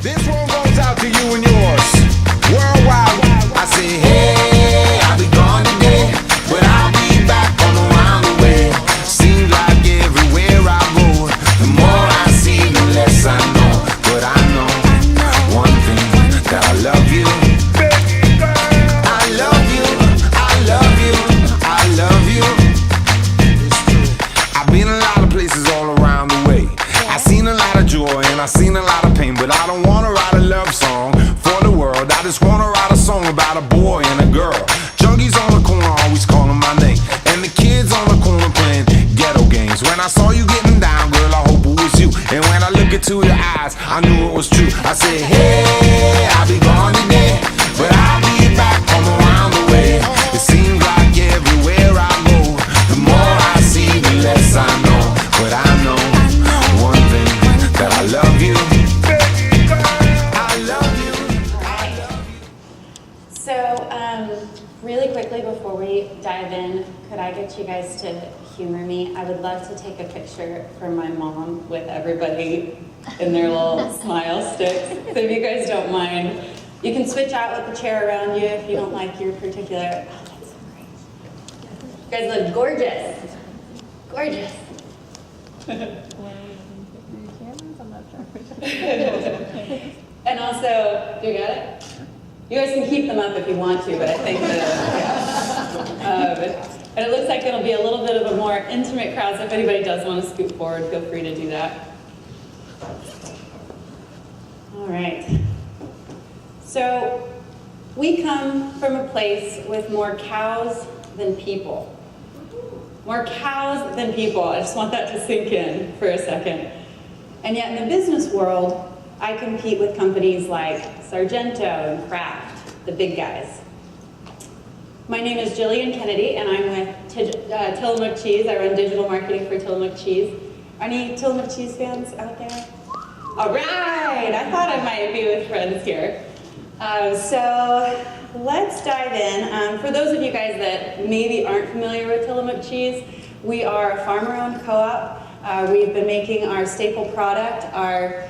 This one goes out to you and yours. Worldwide, I say, hey, I'll be gone today, but I'll be back from around the way. Seems like everywhere I go, the more I see, the less I know. But I know one thing, that I love you. I love you, I love you, I love you. I've been a lot of places all around the way. I've seen a lot of joy and I've seen a lot of pain, but I don't wanna write a love song for the world. I just wanna write a song about a boy and a girl. Junkies on the corner always calling my name, and the kids on the corner playing ghetto games. When I saw you getting down, girl, I hope it was you. And when I look into your eyes, I knew it was true. I said, hey, I'll be gone today, but I'll be back from around the way. It seems like everywhere I go, the more I see, the less I know. But I know one thing, that I love you. I love you. I love you. So, really quickly before we dive in, could I get you guys to humor me? I would love to take a picture for my mom with everybody in their little smile sticks. So if you guys don't mind, you can switch out with the chair around you if you don't like your particular. Oh, that's so great. You guys look gorgeous. Gorgeous. And also, do you got it? You guys can keep them up if you want to, but I think that, yeah. And it looks like it'll be a little bit of a more intimate crowd, so if anybody does want to scoot forward, feel free to do that. All right. So, we come from a place with more cows than people. More cows than people. I just want that to sink in for a second. And yet in the business world, I compete with companies like Sargento and Kraft, the big guys. My name is Jillian Kennedy, and I'm with Tillamook Cheese. I run digital marketing for Tillamook Cheese. Any Tillamook Cheese fans out there? All right, I thought I might be with friends here. So let's dive in. For those of you guys that maybe aren't familiar with Tillamook Cheese, we are a farmer-owned co-op. We've been making our staple product, our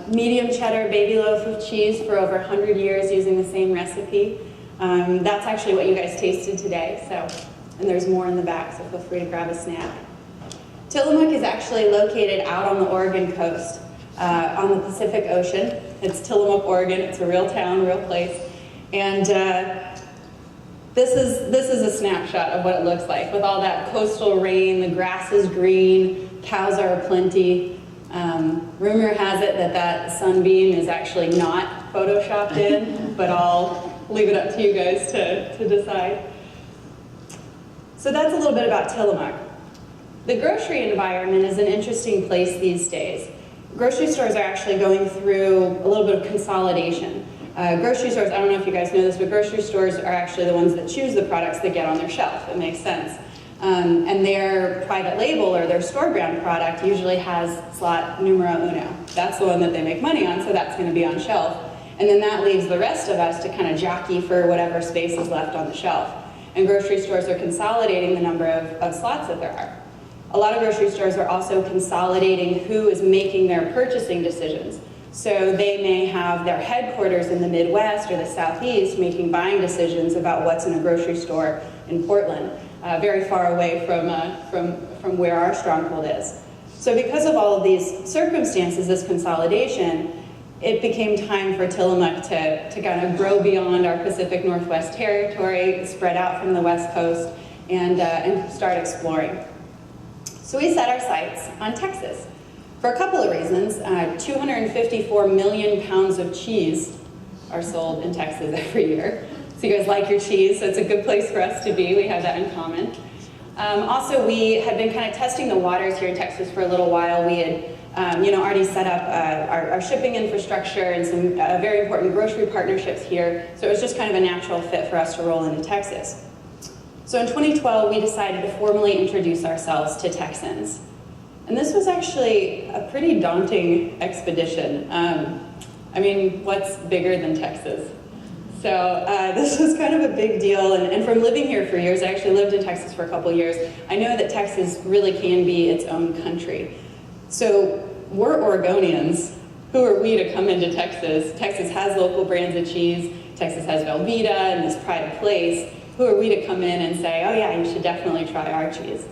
medium cheddar baby loaf of cheese, for over 100 years using the same recipe. That's actually what you guys tasted today, and there's more in the back, so feel free to grab a snack. Tillamook is actually located out on the Oregon coast, on the Pacific Ocean. It's Tillamook, Oregon. It's a real town, real place. And this is a snapshot of what it looks like, with all that coastal rain. The grass is green, cows are aplenty. Rumor has it that sunbeam is actually not photoshopped in, but I'll leave it up to you guys to decide. So that's a little bit about Tillamook. The grocery environment is an interesting place these days. Grocery stores are actually going through a little bit of consolidation. Grocery stores, I don't know if you guys know this, but grocery stores are actually the ones that choose the products that get on their shelf. It makes sense. And their private label or their store brand product usually has slot numero uno. That's the one that they make money on, so that's going to be on shelf. And then that leaves the rest of us to kind of jockey for whatever space is left on the shelf. And grocery stores are consolidating the number of slots that there are. A lot of grocery stores are also consolidating who is making their purchasing decisions. So they may have their headquarters in the Midwest or the Southeast making buying decisions about what's in a grocery store in Portland, very far away from where our stronghold is. So because of all of these circumstances, this consolidation, it became time for Tillamook to kind of grow beyond our Pacific Northwest territory, spread out from the West Coast, and start exploring. So we set our sights on Texas for a couple of reasons. 254 million pounds of cheese are sold in Texas every year. So you guys like your cheese, so it's a good place for us to be. We have that in common. Also, we had been kind of testing the waters here in Texas for a little while. We had already set up our shipping infrastructure and some very important grocery partnerships here. So it was just kind of a natural fit for us to roll into Texas. So in 2012, we decided to formally introduce ourselves to Texans. And this was actually a pretty daunting expedition. I mean, what's bigger than Texas? So this was kind of a big deal. And from living here for years, I actually lived in Texas for a couple years, I know that Texas really can be its own country. So we're Oregonians who are we to come into Texas? Texas has local brands of cheese. Texas has Velveeta and this pride of place. Who are we to come in and say, oh yeah, you should definitely try our cheese?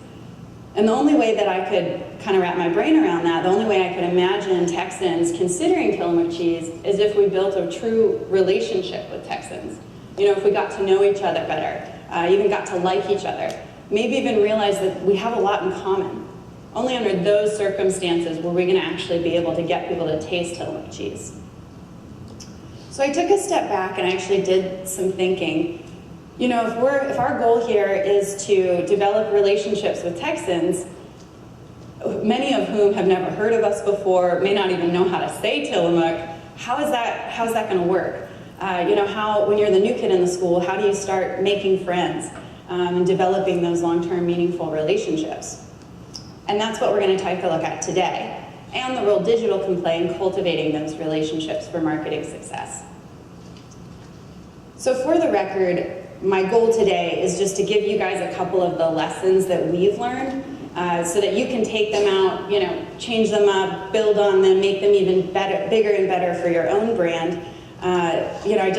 And the only way that I could kind of wrap my brain around that, the only way I could imagine Texans considering Tillamook cheese is if we built a true relationship with Texans. You know, if we got to know each other better, even got to like each other, maybe even realize that we have a lot in common. Only under those circumstances were we going to actually be able to get people to taste Tillamook cheese. So I took a step back and I actually did some thinking. You know, if our goal here is to develop relationships with Texans, many of whom have never heard of us before, may not even know how to say Tillamook, how's that going to work? You know, when you're the new kid in the school, how do you start making friends and developing those long-term meaningful relationships? And that's what we're going to take a look at today, and the role digital can play in cultivating those relationships for marketing success. So for the record, my goal today is just to give you guys a couple of the lessons that we've learned so that you can take them out, you know, change them up, build on them, make them even better, bigger and better for your own brand. You know,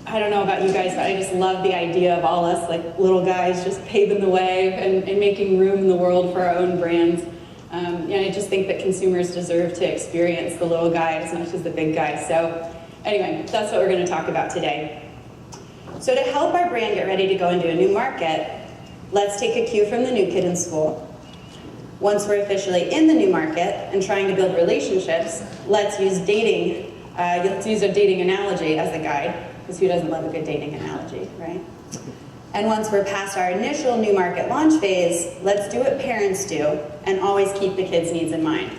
I don't know about you guys, but I just love the idea of all us like little guys just paving the way and making room in the world for our own brands. And I just think that consumers deserve to experience the little guy as much as the big guy. So anyway, that's what we're going to talk about today. So to help our brand get ready to go into a new market, let's take a cue from the new kid in school. Once we're officially in the new market and trying to build relationships, let's use dating. Let's use a dating analogy as a guide, because who doesn't love a good dating analogy, right? And once we're past our initial new market launch phase, let's do what parents do and always keep the kids' needs in mind.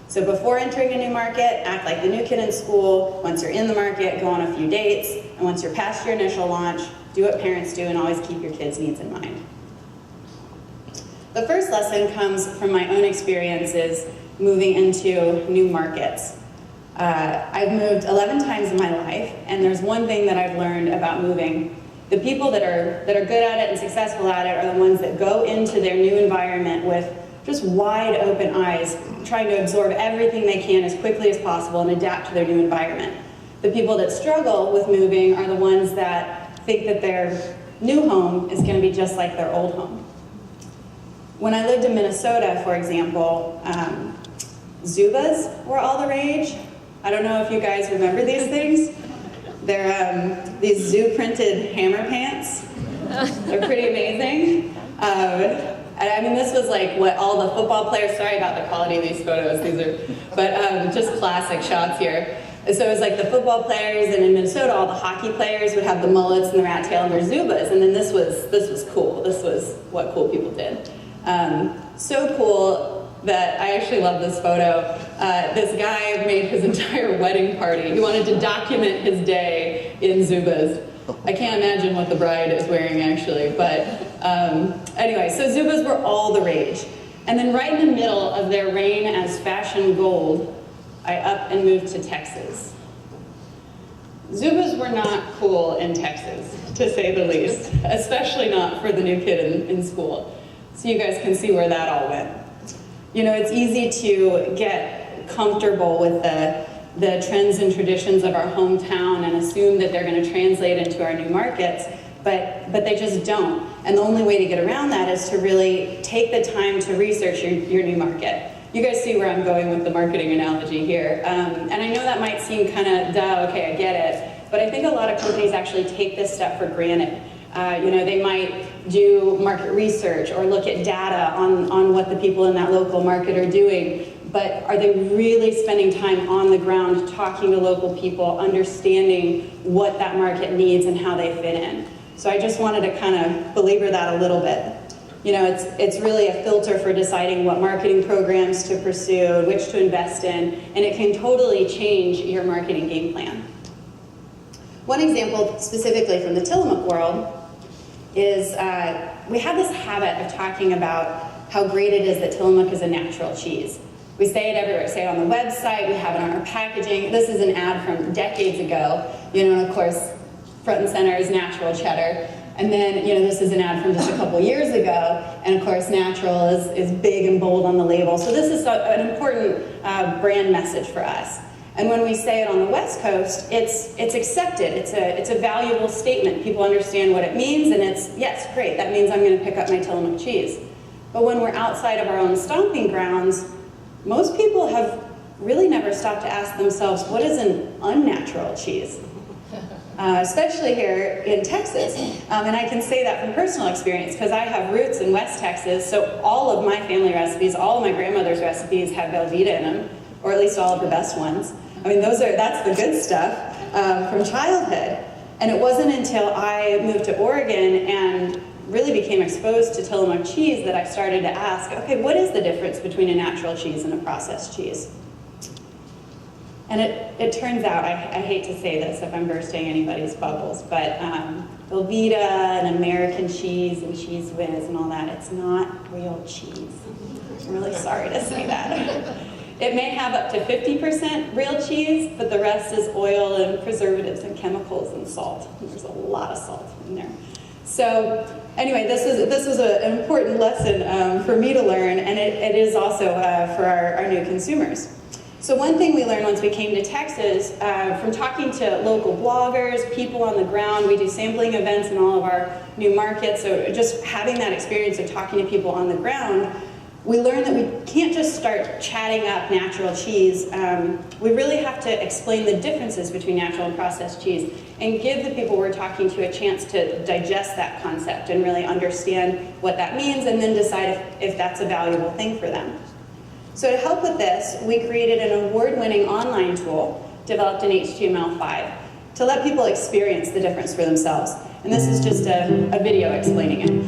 So before entering a new market, act like the new kid in school. Once you're in the market, go on a few dates. And once you're past your initial launch, do what parents do and always keep your kids' needs in mind. The first lesson comes from my own experiences moving into new markets. I've moved 11 times in my life, and there's one thing that I've learned about moving. The people that are good at it and successful at it are the ones that go into their new environment with just wide open eyes, trying to absorb everything they can as quickly as possible and adapt to their new environment. The people that struggle with moving are the ones that think that their new home is going to be just like their old home. When I lived in Minnesota, for example, Zubas were all the rage. I don't know if you guys remember these things. They're these zoo-printed hammer pants. They're pretty amazing. And I mean, this was like what all the football players, sorry about the quality of these photos, but just classic shots here. So it was like the football players, and in Minnesota, all the hockey players would have the mullets and the rat tail and their Zubas, and then this was cool. This was what cool people did. So cool that I actually love this photo. This guy made his entire wedding party. He wanted to document his day in Zubas. I can't imagine what the bride is wearing actually, but anyway, so Zubas were all the rage. And then right in the middle of their reign as fashion gold, I up and moved to Texas. Zubas were not cool in Texas, to say the least, especially not for the new kid in school. So you guys can see where that all went. You know, it's easy to get comfortable with the trends and traditions of our hometown and assume that they're going to translate into our new markets, but they just don't. And the only way to get around that is to really take the time to research your new market. You guys see where I'm going with the marketing analogy here. And I know that might seem kind of, duh, okay, I get it. But I think a lot of companies actually take this step for granted. You know, they might do market research or look at data on what the people in that local market are doing. But are they really spending time on the ground talking to local people, understanding what that market needs and how they fit in? So I just wanted to kind of belabor that a little bit. You know, it's really a filter for deciding what marketing programs to pursue, which to invest in, and it can totally change your marketing game plan. One example specifically from the Tillamook world is we have this habit of talking about how great it is that Tillamook is a natural cheese. We say it everywhere, say it on the website, we have it on our packaging. This is an ad from decades ago, you know, and of course, front and center is natural cheddar. And then, you know, this is an ad from just a couple years ago, and of course, natural is big and bold on the label. So this is an important brand message for us. And when we say it on the West Coast, it's accepted. It's a valuable statement. People understand what it means, and it's, yes, great, that means I'm going to pick up my Tillamook cheese. But when we're outside of our own stomping grounds, most people have really never stopped to ask themselves, what is an unnatural cheese? Especially here in Texas. And I can say that from personal experience because I have roots in West Texas, so all of my family recipes, all of my grandmother's recipes have Velveeta in them, or at least all of the best ones. I mean, that's the good stuff from childhood. And it wasn't until I moved to Oregon and really became exposed to Tillamook cheese that I started to ask, okay, what is the difference between a natural cheese and a processed cheese? And it turns out, I hate to say this if I'm bursting anybody's bubbles, but Velveeta and American cheese and Cheese Whiz and all that, it's not real cheese. I'm really sorry to say that. It may have up to 50% real cheese, but the rest is oil and preservatives and chemicals and salt. And there's a lot of salt in there. So anyway, this was an important lesson for me to learn, and it is also for our new consumers. So one thing we learned once we came to Texas, from talking to local bloggers, people on the ground, we do sampling events in all of our new markets, so just having that experience of talking to people on the ground, we learned that we can't just start chatting up natural cheese. We really have to explain the differences between natural and processed cheese and give the people we're talking to a chance to digest that concept and really understand what that means and then decide if that's a valuable thing for them. So to help with this, we created an award-winning online tool developed in HTML5 to let people experience the difference for themselves. And this is just a video explaining it.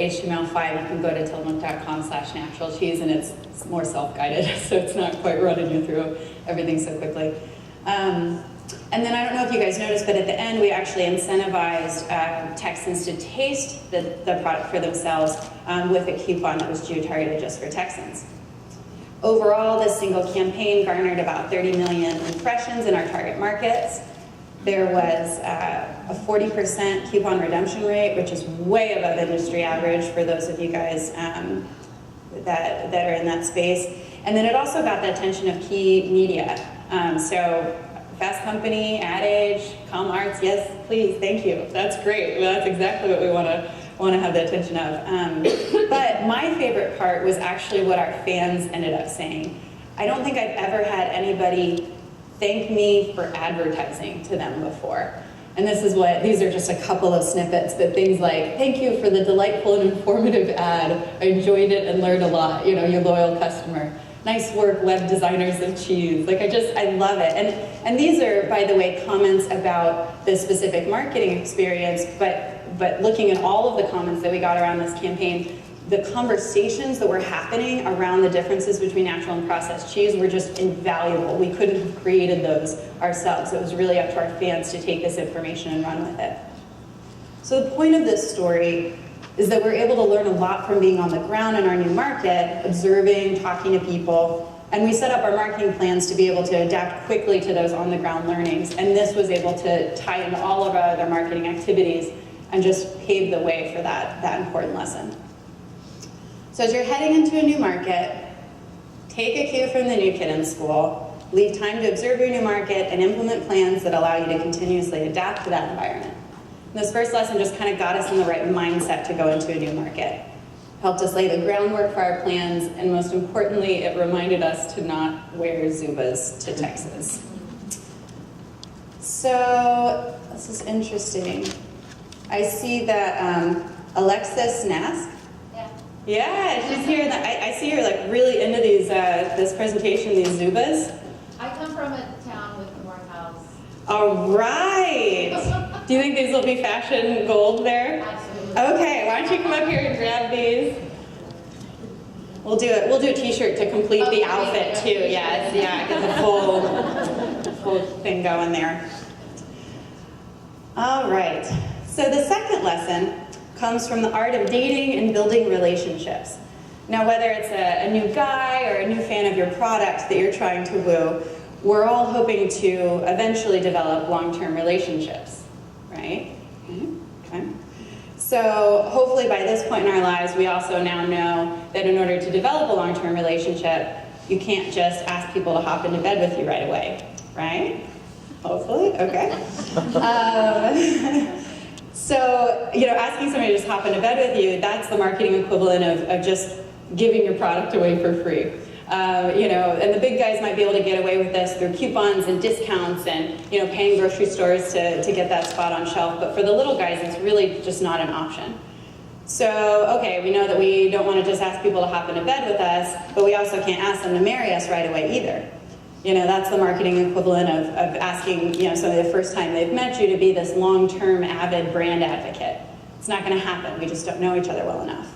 HTML5, you can go to tillamook.com/natural cheese, and it's more self-guided, so it's not quite running you through everything so quickly. And then I don't know if you guys noticed, but at the end we actually incentivized Texans to taste the product for themselves with a coupon that was geo-targeted just for Texans. Overall, this single campaign garnered about 30 million impressions in our target markets. There was a 40% coupon redemption rate, which is way above industry average for those of you guys that are in that space. And then it also got the attention of key media. So Fast Company, Ad Age, ComArts, yes, please, thank you. That's great. Well, that's exactly what we want to have the attention of. But my favorite part was actually what our fans ended up saying. I don't think I've ever had anybody thank me for advertising to them before. And these are just a couple of snippets, but things like, thank you for the delightful and informative ad. I enjoyed it and learned a lot, you loyal customer. Nice work, web designers of cheese. I love it. And these are, by the way, comments about the specific marketing experience, but looking at all of the comments that we got around this campaign, the conversations that were happening around the differences between natural and processed cheese were just invaluable. We couldn't have created those ourselves. It was really up to our fans to take this information and run with it. So the point of this story is that we're able to learn a lot from being on the ground in our new market, observing, talking to people, and we set up our marketing plans to be able to adapt quickly to those on-the-ground learnings, and this was able to tie into all of our other marketing activities and just pave the way for that important lesson. So as you're heading into a new market, take a cue from the new kid in school, leave time to observe your new market, and implement plans that allow you to continuously adapt to that environment. This first lesson just kind of got us in the right mindset to go into a new market. Helped us lay the groundwork for our plans, and most importantly, it reminded us to not wear Zubas to Texas. So, this is interesting. I see that Alexis Nask. Yeah, she's here. I see you're like really into these this presentation, these Zubas. I come from a town with more cows. All right. Do you think these will be fashion gold there? Absolutely. Okay, why don't you come up here and grab these? We'll do a t-shirt to complete the outfit too. Yes, yeah, get the full thing going there. All right. So the second lesson comes from the art of dating and building relationships. Now, whether it's a new guy or a new fan of your product that you're trying to woo, we're all hoping to eventually develop long-term relationships, right? Okay. So hopefully by this point in our lives, we also now know that in order to develop a long-term relationship, you can't just ask people to hop into bed with you right away, right? Hopefully, okay. So, asking somebody to just hop into bed with you, that's the marketing equivalent of just giving your product away for free. And the big guys might be able to get away with this through coupons and discounts and, paying grocery stores to get that spot on shelf. But for the little guys, it's really just not an option. So, okay, we know that we don't want to just ask people to hop into bed with us, but we also can't ask them to marry us right away either. That's the marketing equivalent of asking, somebody the first time they've met you to be this long-term avid brand advocate. It's not going to happen. We just don't know each other well enough.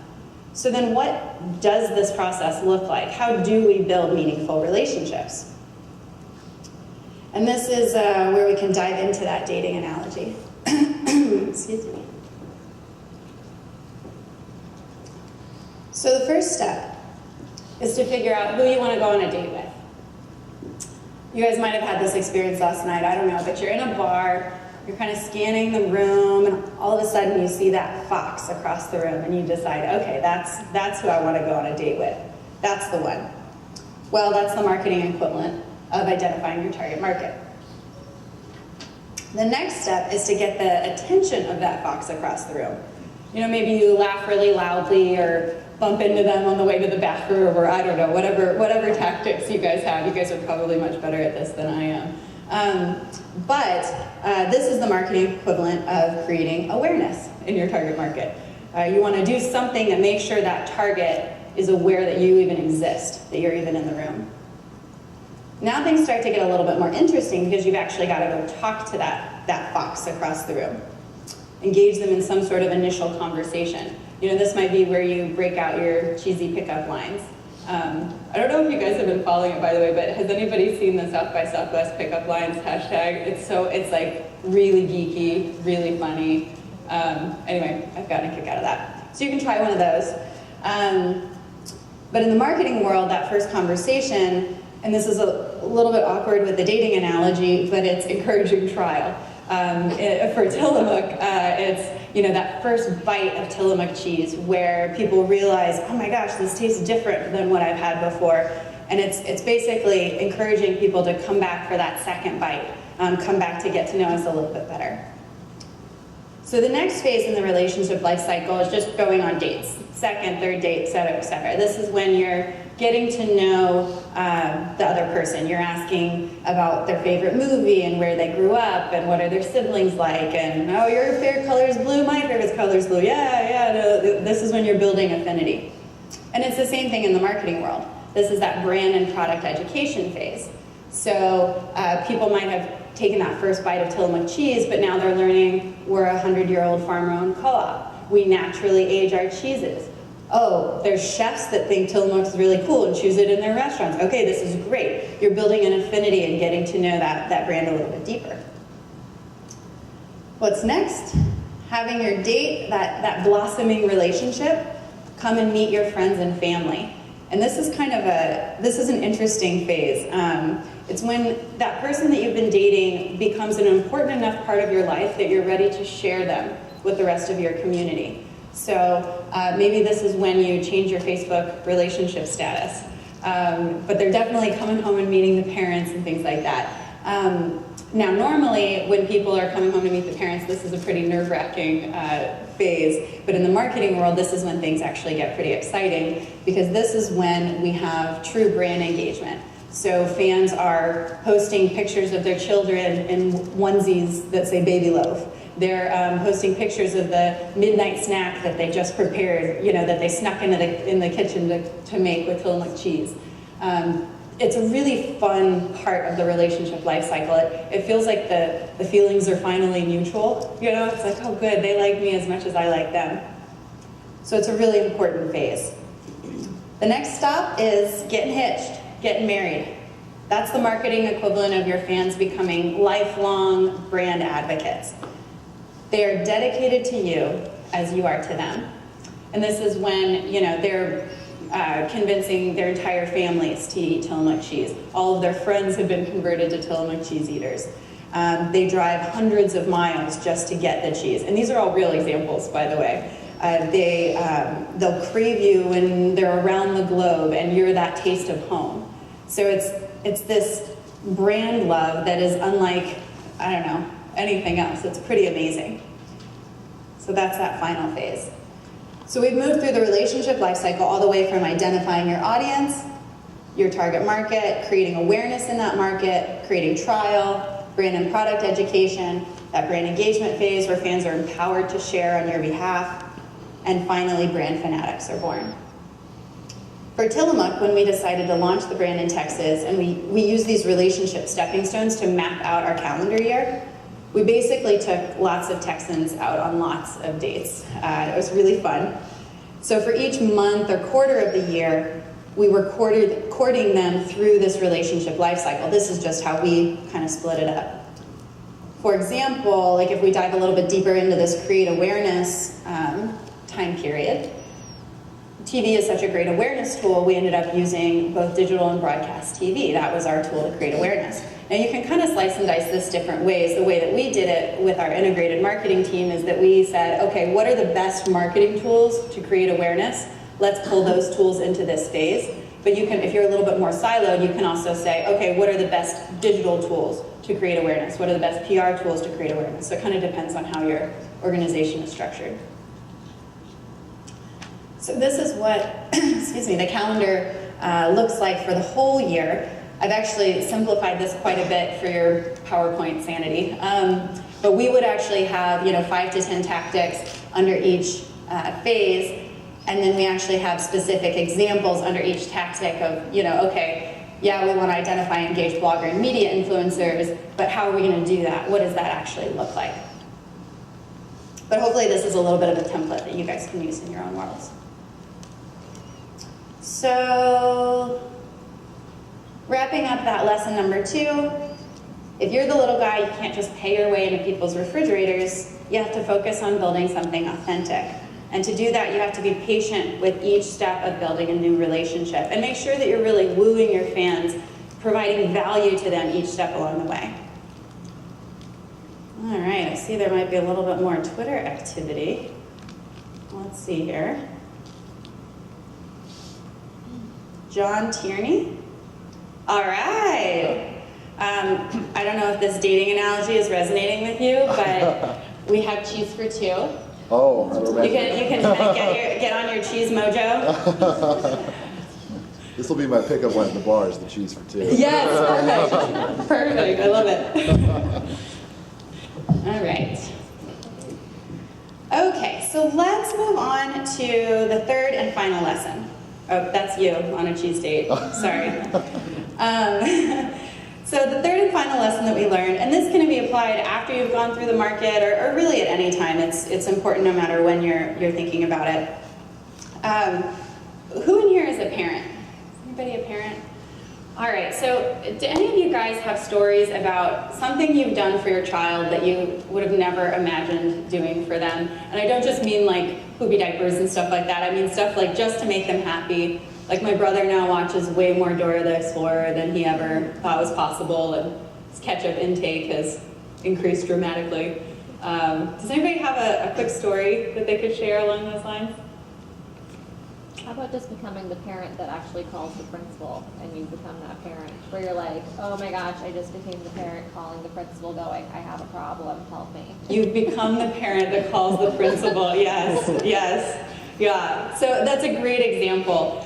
So then what does this process look like? How do we build meaningful relationships? And this is where we can dive into that dating analogy. Excuse me. So the first step is to figure out who you want to go on a date with. You guys might have had this experience last night, I don't know, but you're in a bar, you're kind of scanning the room, and all of a sudden you see that fox across the room, and you decide, okay, that's who I want to go on a date with. That's the one. Well, that's the marketing equivalent of identifying your target market. The next step is to get the attention of that fox across the room. Maybe you laugh really loudly or bump into them on the way to the bathroom, or I don't know, whatever tactics you guys have. You guys are probably much better at this than I am. But this is the marketing equivalent of creating awareness in your target market. You want to do something that makes sure that target is aware that you even exist, that you're even in the room. Now things start to get a little bit more interesting because you've actually got to go talk to that fox across the room. Engage them in some sort of initial conversation. This might be where you break out your cheesy pickup lines. I don't know if you guys have been following it, by the way, but has anybody seen the South by Southwest pickup lines hashtag? It's like really geeky, really funny. Anyway, I've gotten a kick out of that. So you can try one of those. But in the marketing world, that first conversation, and this is a little bit awkward with the dating analogy, but it's encouraging trial. For Tillamook, it's that first bite of Tillamook cheese where people realize, oh my gosh, this tastes different than what I've had before, and it's basically encouraging people to come back for that second bite, come back to get to know us a little bit better. So the next phase in the relationship life cycle is just going on dates, second, third date, et cetera, et cetera. This is when you're getting to know the other person. You're asking about their favorite movie and where they grew up and what are their siblings like, and oh, your favorite color is blue, my favorite color is blue. No, this is when you're building affinity. And it's the same thing in the marketing world. This is that brand and product education phase. So people might have taken that first bite of Tillamook cheese, but now they're learning we're a 100-year-old farmer-owned co-op. We naturally age our cheeses. Oh, there's chefs that think Tillamook is really cool and choose it in their restaurants. Okay, this is great. You're building an affinity and getting to know that brand a little bit deeper. What's next? Having your date, that blossoming relationship, come and meet your friends and family. And this is this is an interesting phase. It's when that person that you've been dating becomes an important enough part of your life that you're ready to share them with the rest of your community. So maybe this is when you change your Facebook relationship status. But they're definitely coming home and meeting the parents and things like that. Now, normally, when people are coming home to meet the parents, this is a pretty nerve-wracking phase, but in the marketing world, this is when things actually get pretty exciting, because this is when we have true brand engagement. So fans are posting pictures of their children in onesies that say baby loaf. They're posting pictures of the midnight snack that they just prepared, that they snuck in the kitchen to make with Tillamook cheese. It's a really fun part of the relationship life cycle. It feels like the feelings are finally mutual. It's like, oh good, they like me as much as I like them. So it's a really important phase. The next stop is getting hitched, getting married. That's the marketing equivalent of your fans becoming lifelong brand advocates. They are dedicated to you as you are to them. And this is when, they're convincing their entire families to eat Tillamook cheese. All of their friends have been converted to Tillamook cheese eaters. They drive hundreds of miles just to get the cheese. And these are all real examples, by the way. They'll crave you when they're around the globe and you're that taste of home. So it's this brand love that is unlike, anything else. It's pretty amazing. So that's that final phase. So we've moved through the relationship life cycle all the way from identifying your audience, your target market, creating awareness in that market, creating trial, brand and product education, that brand engagement phase where fans are empowered to share on your behalf, and finally brand fanatics are born. For Tillamook, when we decided to launch the brand in Texas, and we used these relationship stepping stones to map out our calendar year, we basically took lots of Texans out on lots of dates. It was really fun. So for each month or quarter of the year, we were courting them through this relationship life cycle. This is just how we kind of split it up. For example, like if we dive a little bit deeper into this create awareness time period, TV is such a great awareness tool, we ended up using both digital and broadcast TV. That was our tool to create awareness. Now you can kind of slice and dice this different ways. The way that we did it with our integrated marketing team is that we said, okay, what are the best marketing tools to create awareness? Let's pull those tools into this phase. But you can, if you're a little bit more siloed, you can also say, okay, what are the best digital tools to create awareness? What are the best PR tools to create awareness? So it kind of depends on how your organization is structured. So this is what, the calendar looks like for the whole year. I've actually simplified this quite a bit for your PowerPoint sanity. But we would actually have 5 to 10 tactics under each phase, and then we actually have specific examples under each tactic of, okay, yeah, we want to identify engaged blogger and media influencers, but how are we going to do that? What does that actually look like? But hopefully this is a little bit of a template that you guys can use in your own worlds. So, wrapping up that lesson number 2, if you're the little guy, you can't just pay your way into people's refrigerators. You have to focus on building something authentic. And to do that, you have to be patient with each step of building a new relationship. And make sure that you're really wooing your fans, providing value to them each step along the way. All right, I see there might be a little bit more Twitter activity. Let's see here. John Tierney? All right. I don't know if this dating analogy is resonating with you, but we have cheese for 2. Oh, you can kind of get on your cheese mojo. This will be my pickup line at the bar, is the cheese for 2. Yes, perfect. Perfect, I love it. All right. Okay, so let's move on to the third and final lesson. Oh, that's you on a cheese date, sorry. So the third and final lesson that we learned, and this can be applied after you've gone through the market or really at any time, it's important no matter when you're thinking about it. Who in here is a parent? Anybody a parent? All right, so do any of you guys have stories about something you've done for your child that you would have never imagined doing for them? And I don't just mean like poopy diapers and stuff like that. I mean stuff like just to make them happy. Like my brother now watches way more Dora the Explorer than he ever thought was possible, and his ketchup intake has increased dramatically. Does anybody have a quick story that they could share along those lines? How about just becoming the parent that actually calls the principal, and you become that parent where you're like, oh my gosh, I just became the parent calling the principal going, I have a problem, help me. You've become the parent that calls the principal. Yes, yes. Yeah, so that's a great example.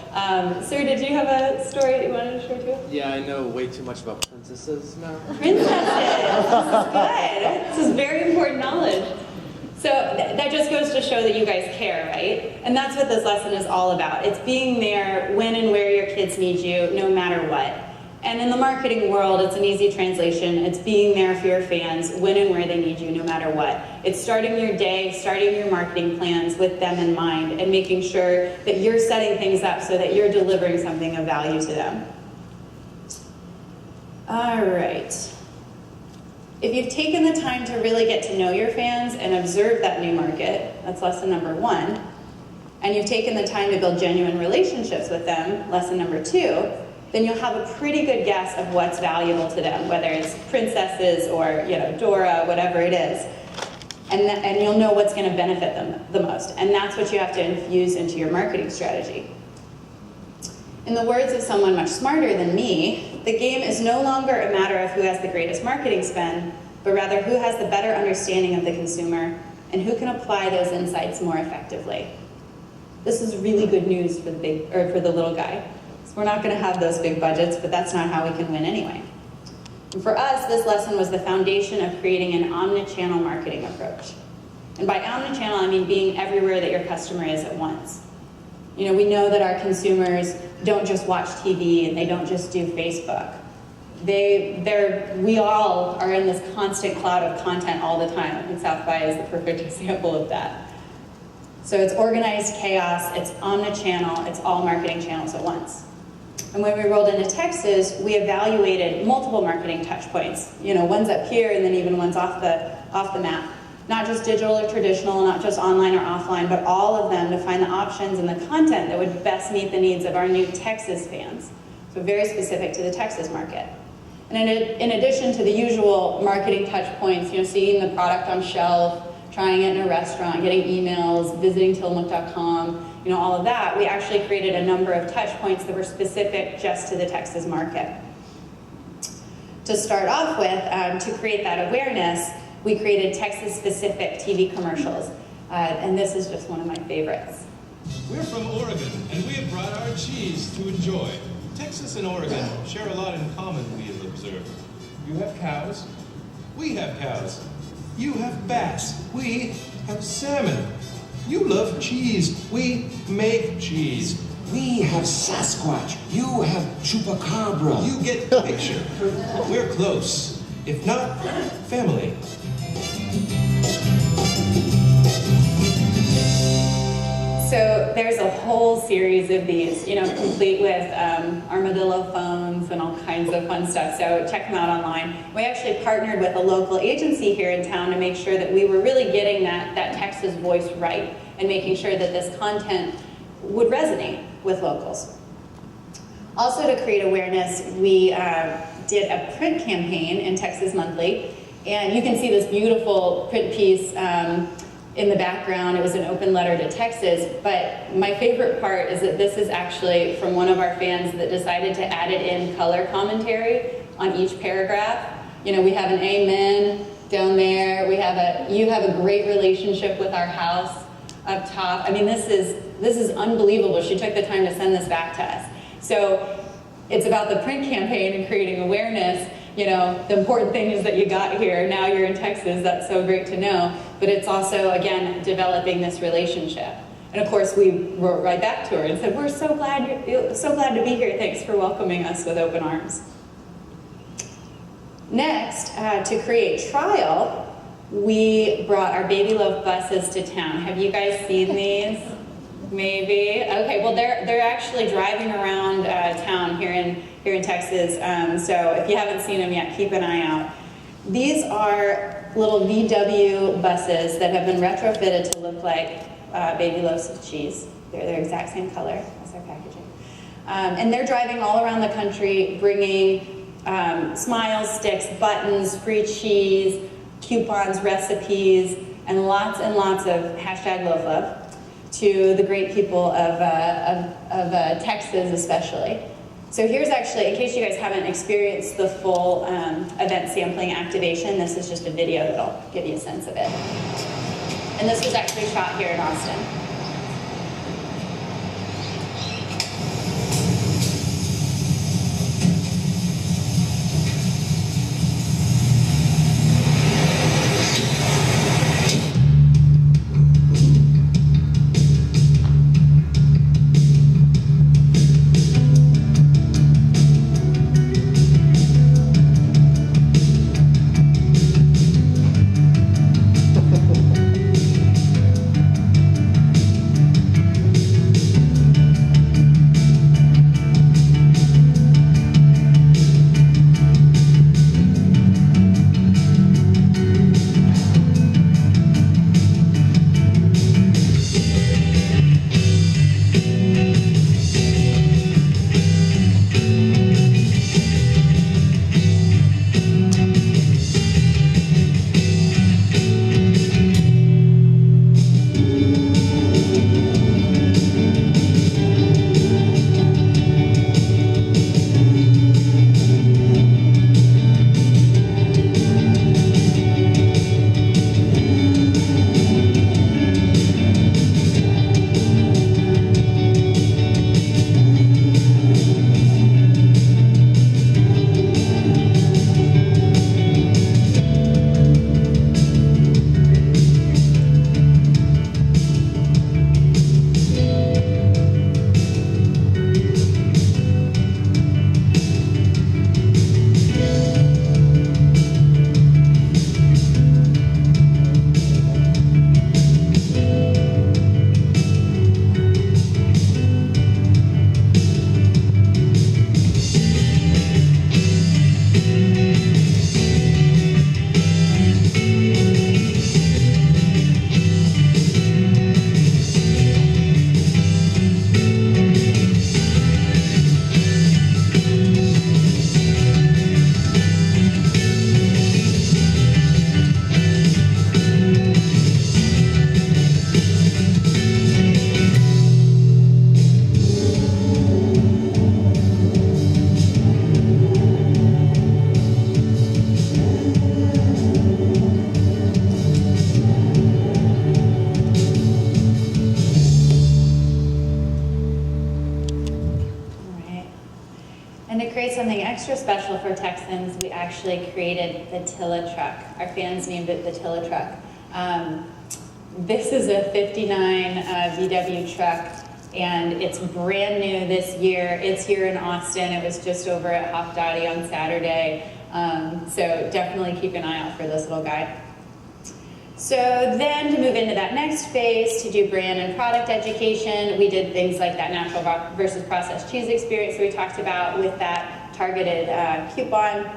Sir, did you have a story that you wanted to share too? Yeah, I know way too much about princesses now. Princesses, this is good. This is very important knowledge. So that just goes to show that you guys care, right? And that's what this lesson is all about. It's being there when and where your kids need you, no matter what. And in the marketing world, it's an easy translation. It's being there for your fans when and where they need you, no matter what. It's starting your day, starting your marketing plans with them in mind, and making sure that you're setting things up so that you're delivering something of value to them. All right. If you've taken the time to really get to know your fans and observe that new market, that's lesson number 1, and you've taken the time to build genuine relationships with them, lesson number 2, then you'll have a pretty good guess of what's valuable to them, whether it's princesses or Dora, whatever it is. And you'll know what's going to benefit them the most. And that's what you have to infuse into your marketing strategy. In the words of someone much smarter than me, the game is no longer a matter of who has the greatest marketing spend, but rather who has the better understanding of the consumer and who can apply those insights more effectively. This is really good news for the little guy. So we're not going to have those big budgets, but that's not how we can win anyway. And for us, this lesson was the foundation of creating an omni-channel marketing approach. And by omni-channel, I mean being everywhere that your customer is at once. We know that our consumers don't just watch TV and they don't just do Facebook. We all are in this constant cloud of content all the time, and South by is the perfect example of that. So it's organized chaos, it's omni-channel, it's all marketing channels at once. And when we rolled into Texas, we evaluated multiple marketing touch points. Ones up here and then even ones off the map. Not just digital or traditional, not just online or offline, but all of them to find the options and the content that would best meet the needs of our new Texas fans. So very specific to the Texas market. And in addition to the usual marketing touch points, seeing the product on shelf, trying it in a restaurant, getting emails, visiting Tillamook.com, all of that, we actually created a number of touch points that were specific just to the Texas market. To start off with, to create that awareness, we created Texas-specific TV commercials, and this is just one of my favorites. We're from Oregon, and we have brought our cheese to enjoy. Texas and Oregon share a lot in common, we have observed. You have cows. We have cows. You have bass. We have salmon. You love cheese. We make cheese. We have Sasquatch. You have Chupacabra. You get the picture. We're close, if not family. So there's a whole series of these, complete with armadillo phones and all kinds of fun stuff. So check them out online. We actually partnered with a local agency here in town to make sure that we were really getting that Texas voice right and making sure that this content would resonate with locals. Also, to create awareness, we did a print campaign in Texas Monthly, and you can see this beautiful print piece in the background. It was an open letter to Texas, but my favorite part is that this is actually from one of our fans that decided to add it in color commentary on each paragraph. We have an amen down there. You have a great relationship with our house up top. I mean, this is unbelievable. She took the time to send this back to us. So it's about the print campaign and creating awareness. The important thing is that you got here. Now you're in Texas. That's so great to know. But it's also, again, developing this relationship. And of course, we wrote right back to her and said, "We're so glad to be here. Thanks for welcoming us with open arms." Next, to create trial, we brought our Baby Love buses to town. Have you guys seen these? Maybe. Okay. Well, they're actually driving around town here in Texas. So if you haven't seen them yet, keep an eye out. These are little VW buses that have been retrofitted to look like baby loaves of cheese. They're their exact same color as their packaging. And they're driving all around the country, bringing smiles, sticks, buttons, free cheese, coupons, recipes, and lots of #LoveLove. to the great people of Texas especially. So here's actually, in case you guys haven't experienced the full event sampling activation, this is just a video that'll give you a sense of it. And this was actually shot here in Austin. Something extra special for Texans, we actually created the Tilla truck. Our fans named it the Tilla truck. This is a 59 VW truck, and it's brand new this year. It's here in Austin. It was just over at Howdy on Saturday. So definitely keep an eye out for this little guy. So then to move into that next phase, to do brand and product education, we did things like that natural versus processed cheese experience that we talked about with that targeted coupon.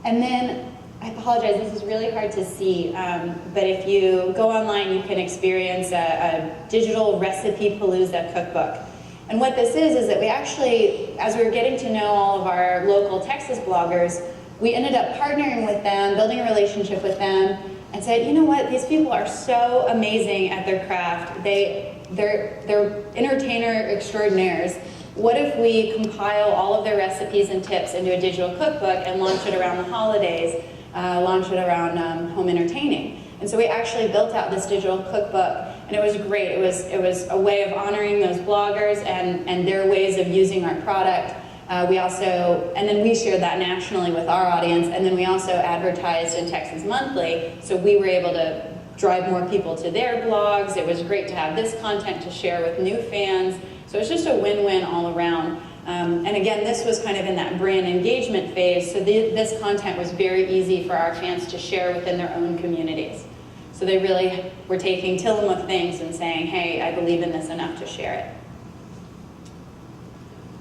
And then, I apologize, this is really hard to see, but if you go online, you can experience a digital recipe palooza cookbook. And what this is that we actually, as we were getting to know all of our local Texas bloggers, we ended up partnering with them, building a relationship with them, and said, you know what, these people are so amazing at their craft. They're entertainer extraordinaires. What if we compile all of their recipes and tips into a digital cookbook and launch it around the holidays, launch it around home entertaining? And so we actually built out this digital cookbook, and it was great. It was a way of honoring those bloggers and their ways of using our product. And then we shared that nationally with our audience, and then we also advertised in Texas Monthly, so we were able to drive more people to their blogs. It was great to have this content to share with new fans. So it's just a win-win all around. And again, this was kind of in that brand engagement phase, so this content was very easy for our fans to share within their own communities. So they really were taking Tillamook things and saying, hey, I believe in this enough to share it.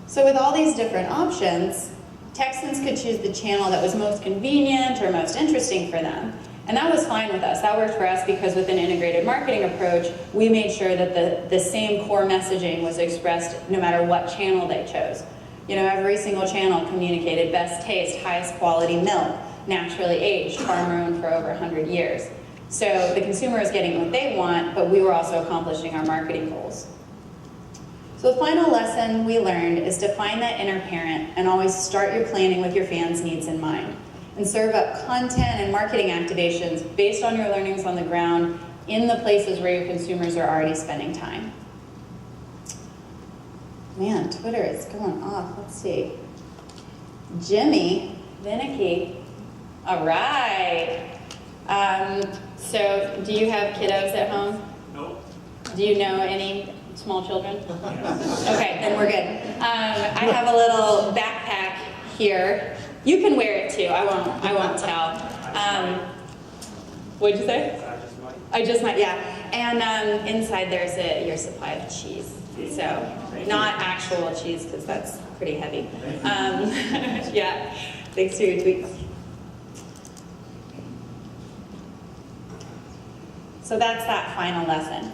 So with all these different options, Texans could choose the channel that was most convenient or most interesting for them. And that was fine with us. That worked for us because with an integrated marketing approach, we made sure that the same core messaging was expressed no matter what channel they chose. You know, every single channel communicated best taste, highest quality milk, naturally aged, farm-owned for over 100 years. So the consumer is getting what they want, but we were also accomplishing our marketing goals. So the final lesson we learned is to find that inner parent and always start your planning with your fans' needs in mind, and serve up content and marketing activations based on your learnings on the ground in the places where your consumers are already spending time. Man, Twitter is going off. Let's see. Jimmy Vinicky. All right. So do you have kiddos at home? Nope. Do you know any small children? Okay, then we're good. I have a little backpack here. You can wear it too. I won't tell. What'd you say? I just might, yeah. And inside there's your supply of cheese. So not actual cheese because that's pretty heavy. Yeah. Thanks for your tweets. So that's that final lesson.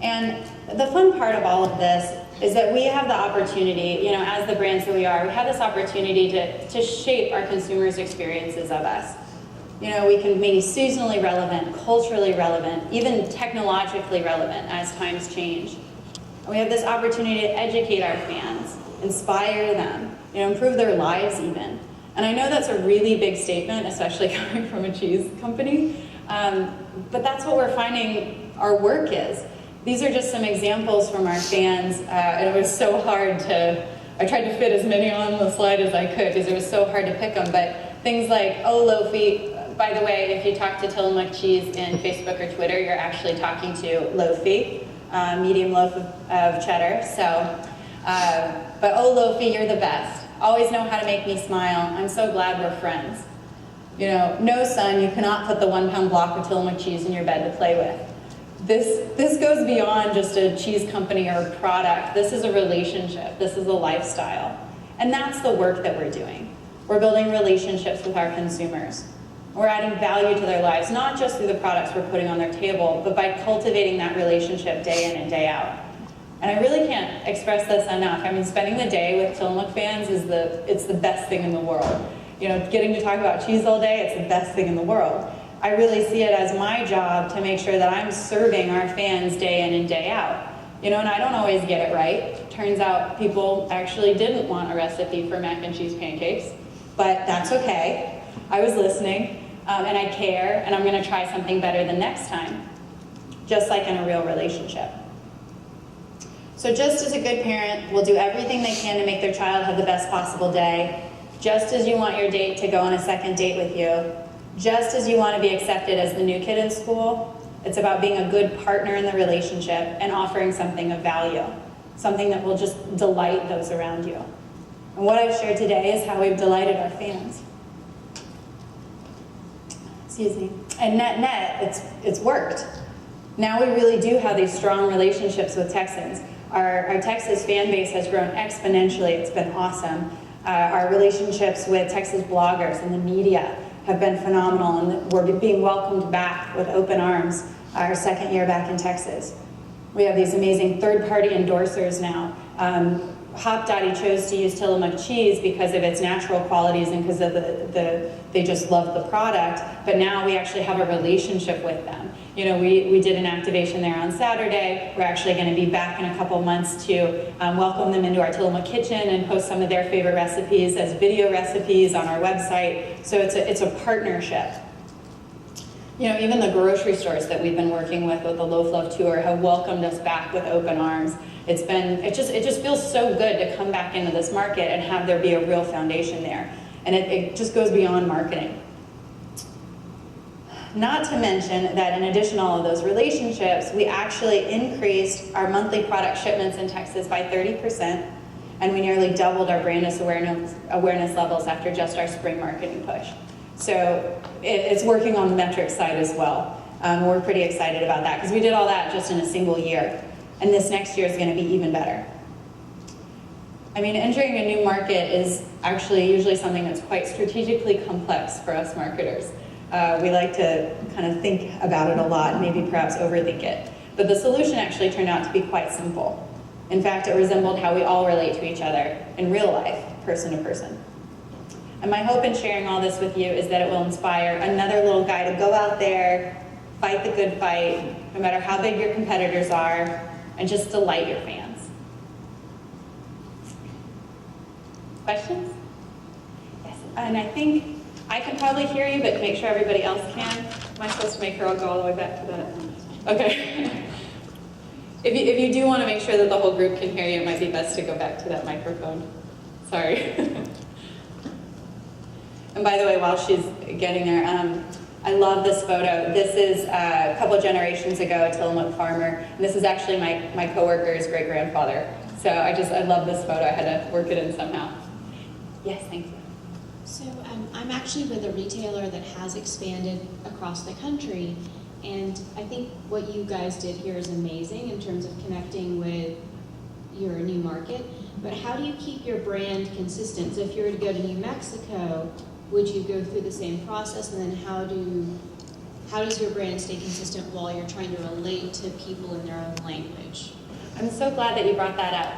And the fun part of all of this is that we have the opportunity, as the brands that we are, we have this opportunity to shape our consumers' experiences of us. We can be seasonally relevant, culturally relevant, even technologically relevant as times change. And we have this opportunity to educate our fans, inspire them, improve their lives even. And I know that's a really big statement, especially coming from a cheese company, but that's what we're finding our work is. These are just some examples from our fans, and it was so hard I tried to fit as many on the slide as I could because it was so hard to pick them, but things like, oh, Lofi, by the way, if you talk to Tillamook Cheese in Facebook or Twitter, you're actually talking to Lofi, medium loaf of cheddar, but oh, Lofi, you're the best. Always know how to make me smile. I'm so glad we're friends. No, son, you cannot put the 1 pound block of Tillamook cheese in your bed to play with. This goes beyond just a cheese company or a product. This is a relationship. This is a lifestyle. And that's the work that we're doing. We're building relationships with our consumers. We're adding value to their lives, not just through the products we're putting on their table, but by cultivating that relationship day in and day out. And I really can't express this enough. I mean, spending the day with Tillamook fans it's the best thing in the world. Getting to talk about cheese all day, it's the best thing in the world. I really see it as my job to make sure that I'm serving our fans day in and day out. And I don't always get it right. Turns out people actually didn't want a recipe for mac and cheese pancakes, but that's okay. I was listening, and I care, and I'm gonna try something better the next time, just like in a real relationship. So just as a good parent will do everything they can to make their child have the best possible day, just as you want your date to go on a second date with you, just as you want to be accepted as the new kid in school, it's about being a good partner in the relationship and offering something of value, something that will just delight those around you. And what I've shared today is how we've delighted our fans. Excuse me. And net, it's worked. Now we really do have these strong relationships with Texans. Our Texas fan base has grown exponentially. It's been awesome. Our relationships with Texas bloggers and the media have been phenomenal, and we're being welcomed back with open arms our second year back in Texas. We have these amazing third-party endorsers now. Hop Daddy chose to use Tillamook cheese because of its natural qualities and because of they just love the product, but now we actually have a relationship with them. We did an activation there on Saturday. We're actually going to be back in a couple months to welcome them into our Tillamook kitchen and post some of their favorite recipes as video recipes on our website. So it's a partnership. Even the grocery stores that we've been working with the Loaf Love Tour have welcomed us back with open arms. It just feels so good to come back into this market and have there be a real foundation there. And it just goes beyond marketing. Not to mention that in addition to all of those relationships, we actually increased our monthly product shipments in Texas by 30%, and we nearly doubled our brand awareness levels after just our spring marketing push. So it's working on the metrics side as well. We're pretty excited about that because we did all that just in a single year. And this next year is going to be even better. I mean, entering a new market is actually usually something that's quite strategically complex for us marketers. We like to kind of think about it a lot, maybe perhaps overthink it. But the solution actually turned out to be quite simple. In fact, it resembled how we all relate to each other in real life, person to person. And my hope in sharing all this with you is that it will inspire another little guy to go out there, fight the good fight, no matter how big your competitors are, and just delight your fans. Questions? Yes, and I think I can probably hear you, but make sure everybody else can. Am I supposed to make her go all the way back to that? Okay. If you do want to make sure that the whole group can hear you, it might be best to go back to that microphone. Sorry. And by the way, while she's getting there, I love this photo. This is a couple generations ago, Tillamook farmer. And this is actually my coworker's great-grandfather. So I love this photo. I had to work it in somehow. Yes, thank you. So I'm actually with a retailer that has expanded across the country, and I think what you guys did here is amazing in terms of connecting with your new market. But how do you keep your brand consistent? So if you were to go to New Mexico, would you go through the same process, and then how does your brand stay consistent while you're trying to relate to people in their own language? I'm so glad that you brought that up.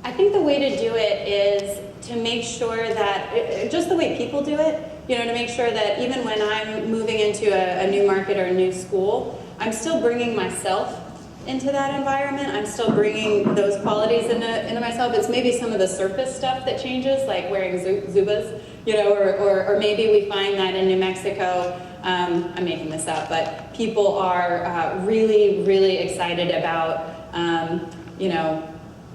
I think the way to do it is to make sure that, just the way people do it, to make sure that even when I'm moving into a new market or a new school, I'm still bringing myself into that environment. I'm still bringing those qualities into myself. It's maybe some of the surface stuff that changes, like wearing Zubas, or maybe we find that in New Mexico, I'm making this up, but people are really, really excited about,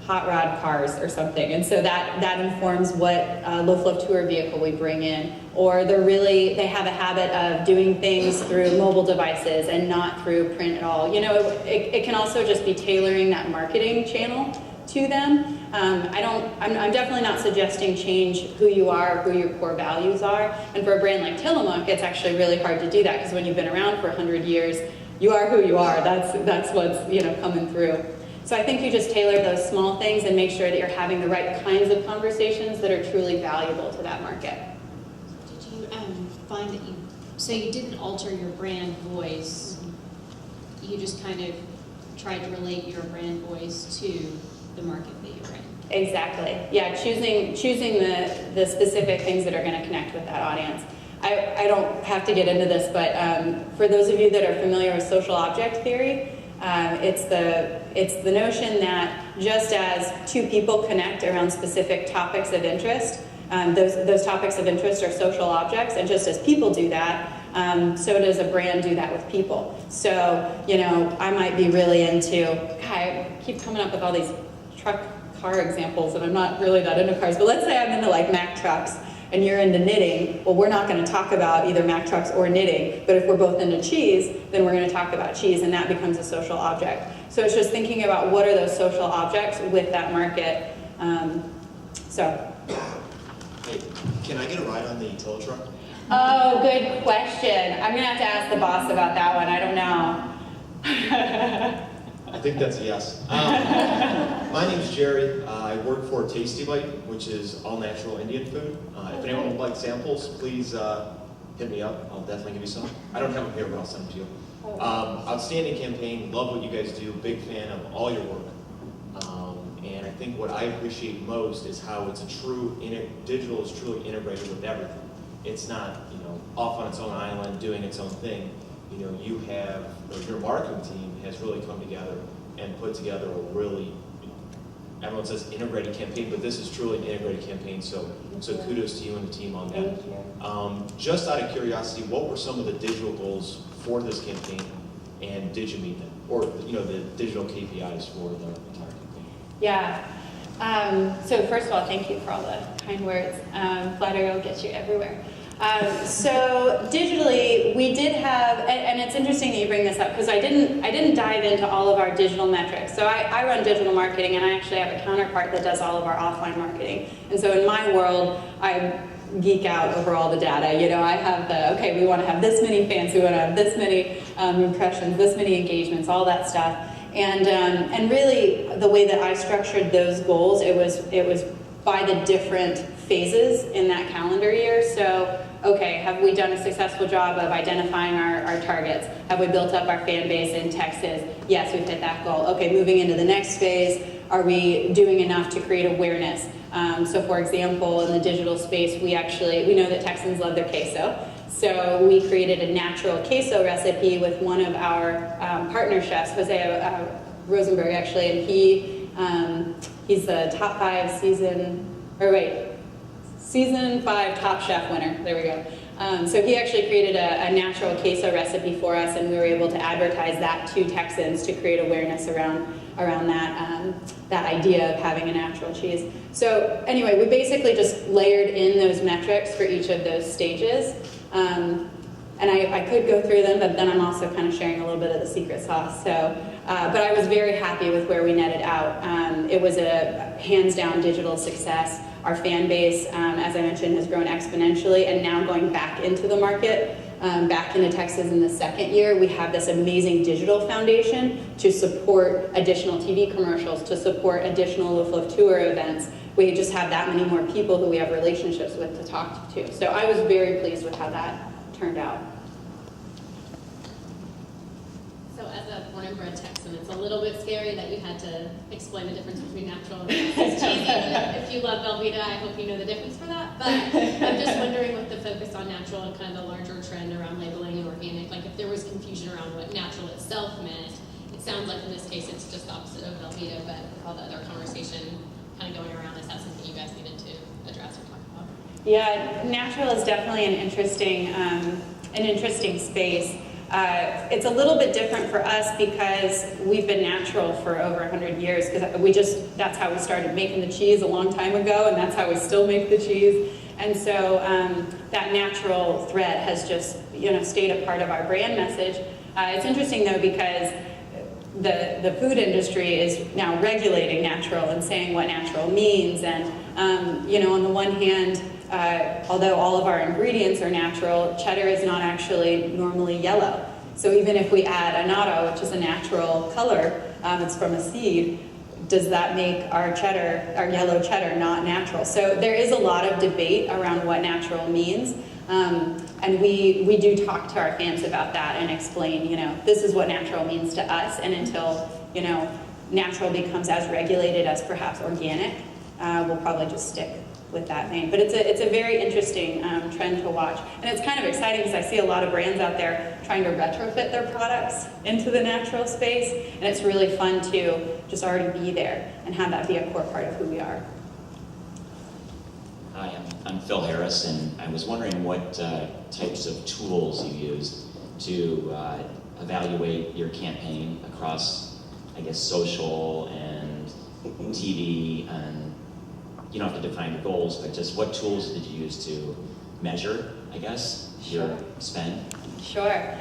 hot rod cars or something, and so that informs what low-flow tour vehicle we bring in. Or they have a habit of doing things through mobile devices and not through print at all. It can also just be tailoring that marketing channel to them. I'm definitely not suggesting change who you are, who your core values are. And for a brand like Tillamook, it's actually really hard to do that, because when you've been around for 100 years, you are who you are. That's what's coming through. So I think you just tailor those small things and make sure that you're having the right kinds of conversations that are truly valuable to that market. Did you find that you didn't alter your brand voice, you just kind of tried to relate your brand voice to the market that you're in? Exactly. Yeah, choosing the specific things that are going to connect with that audience. I don't have to get into this, but for those of you that are familiar with social object theory, it's the notion that just as two people connect around specific topics of interest, those topics of interest are social objects, and just as people do that, so does a brand do that with people. So, I might be really into, I keep coming up with all these car examples, and I'm not really that into cars, but let's say I'm into like Mack trucks, and you're into knitting. Well, we're not going to talk about either Mack trucks or knitting, but if we're both into cheese, then we're going to talk about cheese, and that becomes a social object. So it's just thinking about what are those social objects with that market. Hey, can I get a ride on the tow truck? Oh, good question. I'm going to have to ask the boss about that one. I don't know. I think that's a yes. My name's Jerry. I work for Tasty Bite, which is all natural Indian food. If anyone would like samples, please hit me up. I'll definitely give you some. I don't have them here, but I'll send them to you. Outstanding campaign. Love what you guys do. Big fan of all your work. And I think what I appreciate most is how it's digital is truly integrated with everything. It's not, off on its own island doing its own thing. Your marketing team has really come together and put together a really, everyone says integrated campaign, but this is truly an integrated campaign, so kudos to you and the team on that. Just out of curiosity, what were some of the digital goals for this campaign, and did you meet them? Or, the digital KPIs for the entire campaign? Yeah. So first of all, thank you for all the kind words. Flattery will get you everywhere. So digitally, we did have, and it's interesting that you bring this up, because I didn't dive into all of our digital metrics. So I run digital marketing, and I actually have a counterpart that does all of our offline marketing. And so in my world, I geek out over all the data. I have we want to have this many fans, we want to have this many impressions, this many engagements, all that stuff. And really, the way that I structured those goals, it was by the different phases in that calendar year. So, okay, have we done a successful job of identifying our targets? Have we built up our fan base in Texas? Yes, we've hit that goal. Okay, moving into the next phase, are we doing enough to create awareness? So for example, in the digital space, we know that Texans love their queso. So we created a natural queso recipe with one of our partner chefs, Jose Rosenberg, actually, and he's the top 5 season 5 Top Chef winner. There we go. So he actually created a natural queso recipe for us, and we were able to advertise that to Texans to create awareness around that idea of having a natural cheese. So anyway, we basically just layered in those metrics for each of those stages. And I could go through them, but then I'm also kind of sharing a little bit of the secret sauce. So, but I was very happy with where we netted out. It was a hands-down digital success. Our fan base, as I mentioned, has grown exponentially, and now going back into the market, back into Texas in the second year, we have this amazing digital foundation to support additional TV commercials, to support additional Loaf Loaf Tour events. We just have that many more people who we have relationships with to talk to. So I was very pleased with how that turned out. So as a born and bred Texan, it's a little bit scary that you had to explain the difference between natural and processed cheese. If you love Velveeta, I hope you know the difference for that. But I'm just wondering, with the focus on natural and kind of the larger trend around labeling and organic, like if there was confusion around what natural itself meant. It sounds like in this case it's just the opposite of Velveeta, but with all the other conversation kind of going around, is that something you guys needed to address or talk about? Yeah, natural is definitely an interesting space. It's a little bit different for us because we've been natural for over 100 years, because that's how we started making the cheese a long time ago, and that's how we still make the cheese. And so that natural thread has just stayed a part of our brand message. It's interesting though, because the food industry is now regulating natural and saying what natural means. And on the one hand, although all of our ingredients are natural, cheddar is not actually normally yellow. So even if we add annatto, which is a natural color, it's from a seed, does that make our yellow cheddar, not natural? So there is a lot of debate around what natural means. And we do talk to our fans about that and explain, this is what natural means to us. And until, natural becomes as regulated as perhaps organic, we'll probably just stick with that vein. But it's a very interesting trend to watch. And it's kind of exciting because I see a lot of brands out there trying to retrofit their products into the natural space. And it's really fun to just already be there and have that be a core part of who we are. Hi, I'm Phil Harris, and I was wondering what types of tools you used to evaluate your campaign across, I guess, social and TV, and you don't have to define your goals, but just what tools did you use to measure, I guess, your spend? Sure.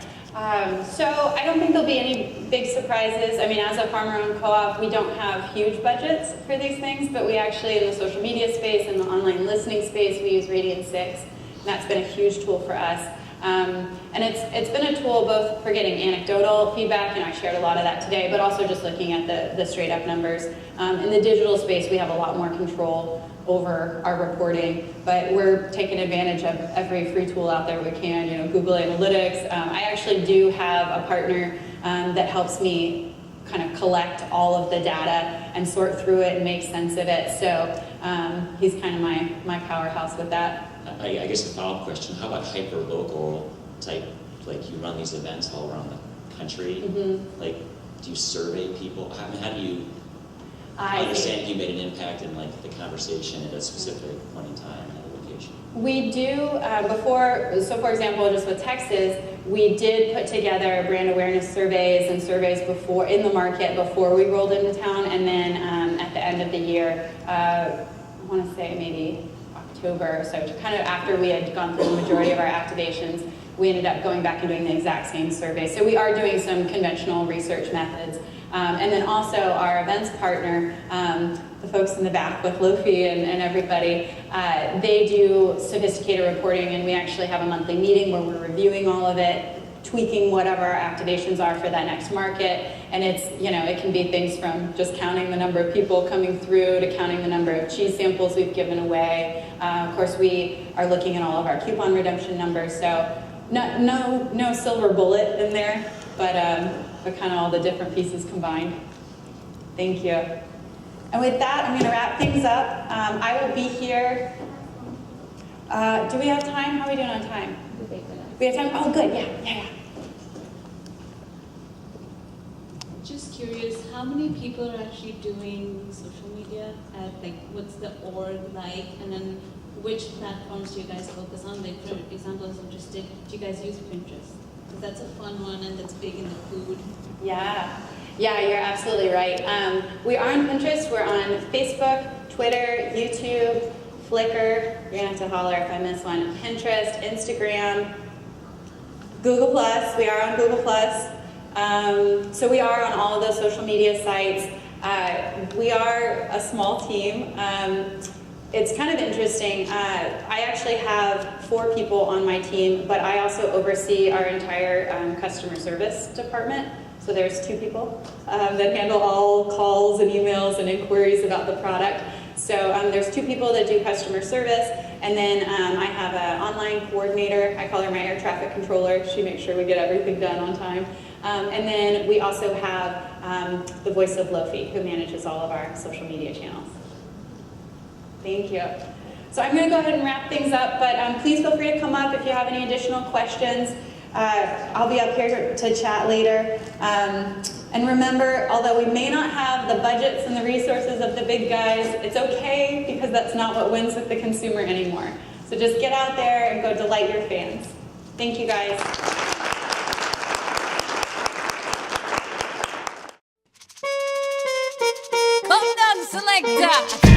So I don't think there'll be any big surprises. I mean, as a farmer-owned co-op, we don't have huge budgets for these things, but we actually, in the social media space and the online listening space, we use Radian 6, and that's been a huge tool for us. And it's been a tool both for getting anecdotal feedback, I shared a lot of that today, but also just looking at the straight up numbers. In the digital space, we have a lot more control over our reporting, but we're taking advantage of every free tool out there we can, Google Analytics. I actually do have a partner that helps me kind of collect all of the data and sort through it and make sense of it. So he's kind of my powerhouse with that. I guess the follow-up question, how about hyper-local type, like you run these events all around the country? Mm-hmm. Like, do you survey people? How do you understand if you made an impact in like the conversation at a specific point in time at a location? We do, so for example, just with Texas, we did put together brand awareness surveys and surveys before in the market before we rolled into town, and then at the end of the year, I want to say maybe October, so kind of after we had gone through the majority of our activations, we ended up going back and doing the exact same survey. So we are doing some conventional research methods. And then also our events partner, the folks in the back with Lofi and everybody, they do sophisticated reporting, and we actually have a monthly meeting where we're reviewing all of it, tweaking whatever our activations are for that next market. And it's, it can be things from just counting the number of people coming through to counting the number of cheese samples we've given away. Of course, we are looking at all of our coupon redemption numbers, so no silver bullet in there, but kind of all the different pieces combined. Thank you. And with that, I'm going to wrap things up. I will be here. Do we have time? How are we doing on time? We have time? Oh, good, yeah. Just curious, how many people are actually doing social media? Like, what's the org like? And then which platforms do you guys focus on? Like, for example, I was interested, do you guys use Pinterest? Because that's a fun one and that's big in the food. Yeah, you're absolutely right. We are on Pinterest, we're on Facebook, Twitter, YouTube, Flickr, you're gonna have to holler if I miss one, Pinterest, Instagram, Google+, we are on Google+. So we are on all of those social media sites. We are a small team. It's kind of interesting. I actually have 4 people on my team, but I also oversee our entire customer service department. So there's 2 people that handle all calls and emails and inquiries about the product. So there's 2 people that do customer service, and then I have an online coordinator. I call her my air traffic controller. She makes sure we get everything done on time. And then we also have the voice of Lofi, who manages all of our social media channels. Thank you. So I'm going to go ahead and wrap things up, but please feel free to come up if you have any additional questions. I'll be up here to chat later. And remember, although we may not have the budgets and the resources of the big guys, it's okay, because that's not what wins with the consumer anymore. So just get out there and go delight your fans. Thank you, guys. Come down, selector.